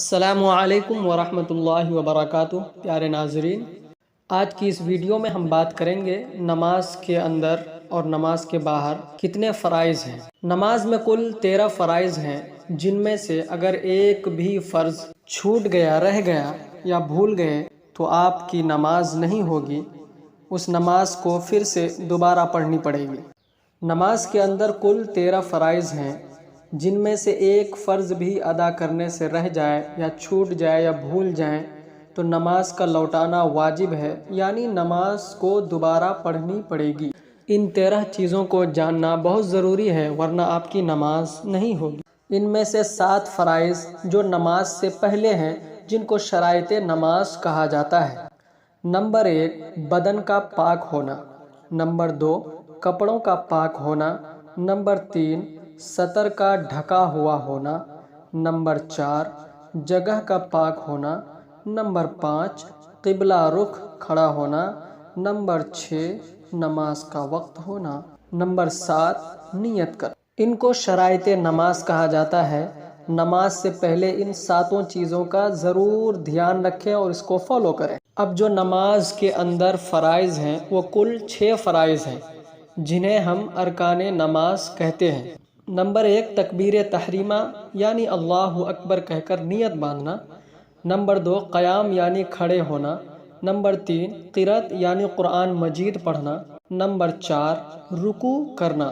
السلام علیکم ورحمۃ اللہ وبرکاتہ۔ پیارے ناظرین، آج کی اس ویڈیو میں ہم بات کریں گے نماز کے اندر اور نماز کے باہر کتنے فرائض ہیں۔ نماز میں کل 13 فرائض ہیں، جن میں سے اگر ایک بھی فرض چھوٹ گیا، رہ گیا یا بھول گئے تو آپ کی نماز نہیں ہوگی، اس نماز کو پھر سے دوبارہ پڑھنی پڑے گی۔ نماز کے اندر کل 13 فرائض ہیں، جن میں سے ایک فرض بھی ادا کرنے سے رہ جائے یا چھوٹ جائے یا بھول جائیں تو نماز کا لوٹانا واجب ہے، یعنی نماز کو دوبارہ پڑھنی پڑے گی۔ ان 13 چیزوں کو جاننا بہت ضروری ہے، ورنہ آپ کی نماز نہیں ہوگی۔ ان میں سے 7 فرائض جو نماز سے پہلے ہیں، جن کو شرائط نماز کہا جاتا ہے۔ نمبر 1، بدن کا پاک ہونا۔ نمبر 2، کپڑوں کا پاک ہونا۔ نمبر 3، سطر کا ڈھکا ہوا ہونا۔ نمبر 4، جگہ کا پاک ہونا۔ نمبر 5، قبلہ رخ کھڑا ہونا۔ نمبر 6، نماز کا وقت ہونا۔ نمبر 7، نیت کر۔ ان کو شرائط نماز کہا جاتا ہے۔ نماز سے پہلے ان 7 چیزوں کا ضرور دھیان رکھیں اور اس کو فالو کریں۔ اب جو نماز کے اندر فرائض ہیں وہ کل 6 فرائض ہیں، جنہیں ہم ارکان نماز کہتے ہیں۔ نمبر 1، تکبیر تحریمہ یعنی اللہ اکبر کہہ کر نیت باندھنا۔ نمبر 2، قیام یعنی کھڑے ہونا۔ نمبر 3، قرأت یعنی قرآن مجید پڑھنا۔ نمبر 4، رکوع کرنا۔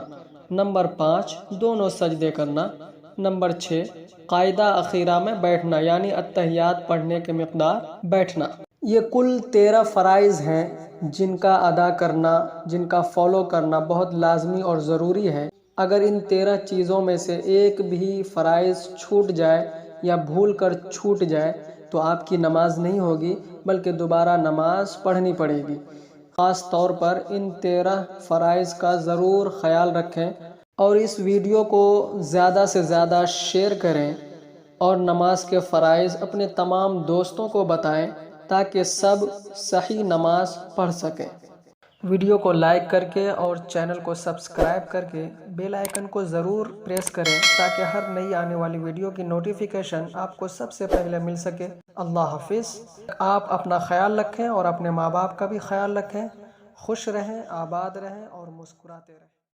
نمبر 5، دونوں سجدے کرنا۔ نمبر 6، قاعدہ اخیرہ میں بیٹھنا یعنی اتحیات پڑھنے کے مقدار بیٹھنا۔ یہ کل 13 فرائض ہیں جن کا ادا کرنا، جن کا فالو کرنا بہت لازمی اور ضروری ہے۔ اگر ان 13 چیزوں میں سے ایک بھی فرائض چھوٹ جائے یا بھول کر چھوٹ جائے تو آپ کی نماز نہیں ہوگی، بلکہ دوبارہ نماز پڑھنی پڑے گی۔ خاص طور پر ان 13 فرائض کا ضرور خیال رکھیں اور اس ویڈیو کو زیادہ سے زیادہ شیئر کریں اور نماز کے فرائض اپنے تمام دوستوں کو بتائیں تاکہ سب صحیح نماز پڑھ سکیں۔ ویڈیو کو لائک کر کے اور چینل کو سبسکرائب کر کے بیل آئیکن کو ضرور پریس کریں تاکہ ہر نئی آنے والی ویڈیو کی نوٹیفیکیشن آپ کو سب سے پہلے مل سکے۔ اللہ حافظ۔ آپ اپنا خیال رکھیں اور اپنے ماں باپ کا بھی خیال رکھیں۔ خوش رہیں، آباد رہیں اور مسکراتے رہیں۔